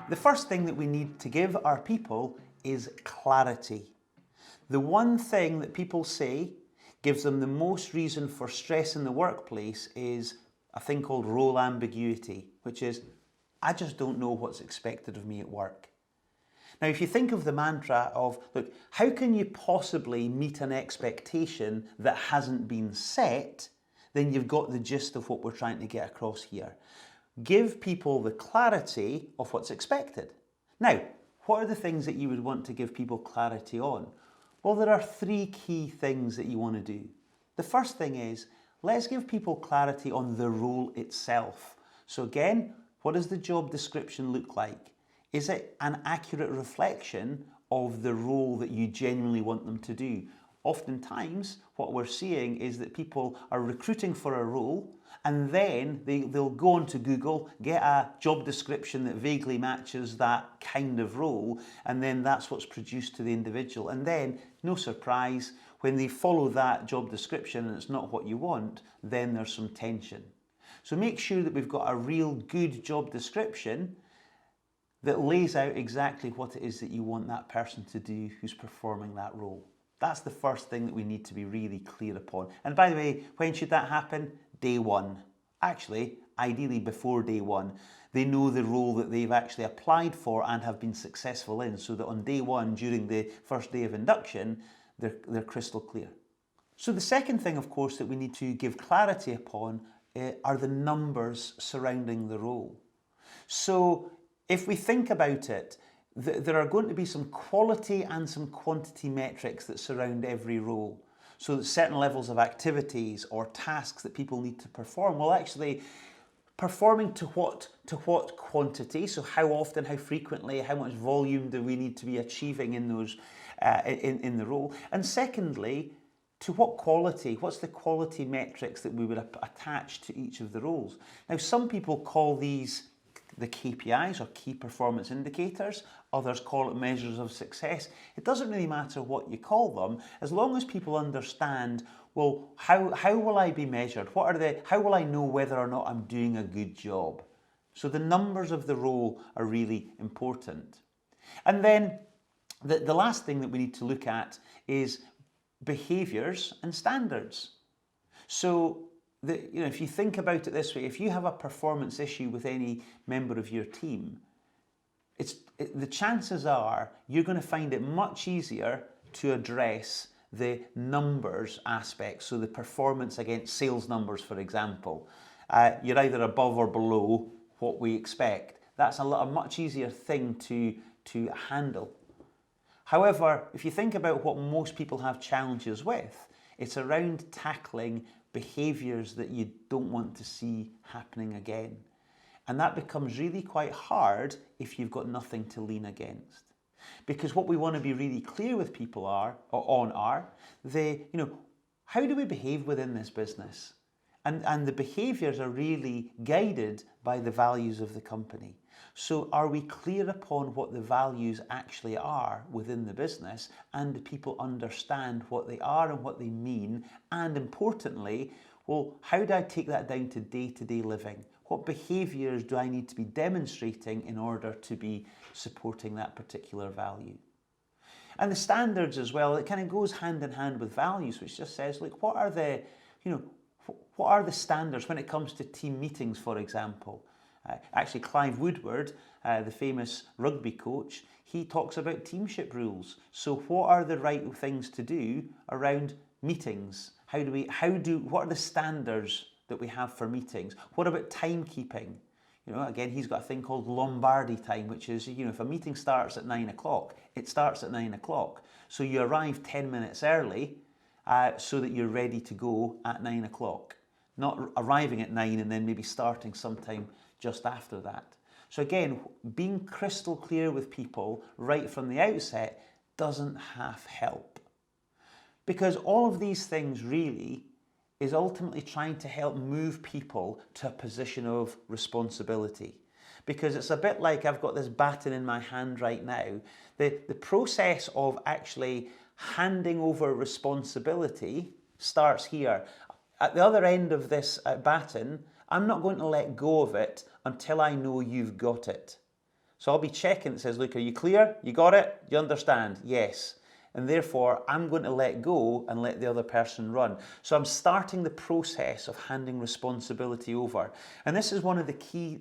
The first thing that we need to give our people is clarity. The one thing that people say gives them the most reason for stress in the workplace is a thing called role ambiguity, which is, I just don't know what's expected of me at work. Now, if you think of the mantra of, look, how can you possibly meet an expectation that hasn't been set, then you've got the gist of what we're trying to get across here. Give people the clarity of what's expected. Now, what are the things that you would want to give people clarity on? Well, there are three key things that you want to do. The first thing is, let's give people clarity on the role itself. So again, what does the job description look like? Is it an accurate reflection of the role that you genuinely want them to do? Oftentimes, what we're seeing is that people are recruiting for a role and then they'll go onto Google, get a job description that vaguely matches that kind of role, and then that's what's produced to the individual. And then, no surprise, when they follow that job description and it's not what you want, then there's some tension. So make sure that we've got a real good job description that lays out exactly what it is that you want that person to do who's performing that role. That's the first thing that we need to be really clear upon. And by the way, when should that happen? Day one. Actually, ideally before day one. They know the role that they've actually applied for and have been successful in, so that on day one, during the first day of induction, they're crystal clear. So the second thing, of course, that we need to give clarity upon are the numbers surrounding the role. So if we think about it, there are going to be some quality and some quantity metrics that surround every role. So that certain levels of activities or tasks that people need to perform, well, actually performing to what quantity, so how often, how frequently, how much volume do we need to be achieving in those in the role, and secondly, to what quality, what's the quality metrics that we would attach to each of the roles. Now, some people call these the KPIs, or key performance indicators. Others call it measures of success. It doesn't really matter what you call them, as long as people understand, well, how will I be measured? How will I know whether or not I'm doing a good job? So the numbers of the role are really important. And then the last thing that we need to look at is behaviours and standards. So if you think about it this way, if you have a performance issue with any member of your team, the chances are you're going to find it much easier to address the numbers aspect. So the performance against sales numbers, for example, you're either above or below what we expect. That's a much easier thing to handle. However, if you think about what most people have challenges with, it's around tackling behaviours that you don't want to see happening again. And that becomes really quite hard if you've got nothing to lean against. Because what we want to be really clear with people are how do we behave within this business? And the behaviours are really guided by the values of the company. So are we clear upon what the values actually are within the business, and do people understand what they are and what they mean? And importantly, well, how do I take that down to day-to-day living? What behaviours do I need to be demonstrating in order to be supporting that particular value? And the standards as well, it kind of goes hand in hand with values, which just says, look, what are the standards when it comes to team meetings, for example? Actually, Clive Woodward, the famous rugby coach, he talks about teamship rules. So what are the right things to do around meetings? What are the standards that we have for meetings? What about timekeeping? Again, he's got a thing called Lombardy time, which is, if a meeting starts at 9 o'clock, it starts at 9 o'clock. So you arrive 10 minutes early so that you're ready to go at 9 o'clock. Not arriving at 9 and then maybe starting sometime just after that. So again, being crystal clear with people right from the outset doesn't half help. Because all of these things really is ultimately trying to help move people to a position of responsibility. Because it's a bit like I've got this baton in my hand right now. The process of actually handing over responsibility starts here. At the other end of this baton, I'm not going to let go of it until I know you've got it. So I'll be checking. It says, look, are you clear? You got it? You understand? Yes. And therefore, I'm going to let go and let the other person run. So I'm starting the process of handing responsibility over. And this is one of the key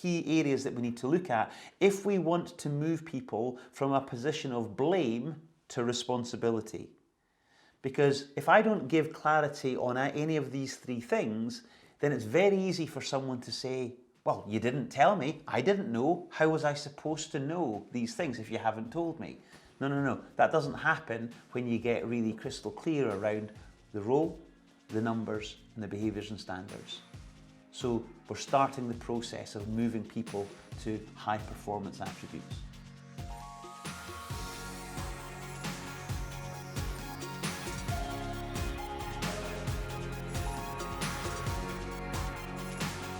areas that we need to look at if we want to move people from a position of blame to responsibility. Because if I don't give clarity on any of these three things, then it's very easy for someone to say, well, you didn't tell me, I didn't know, how was I supposed to know these things if you haven't told me? No, that doesn't happen when you get really crystal clear around the role, the numbers, and the behaviours and standards. So we're starting the process of moving people to high performance attributes.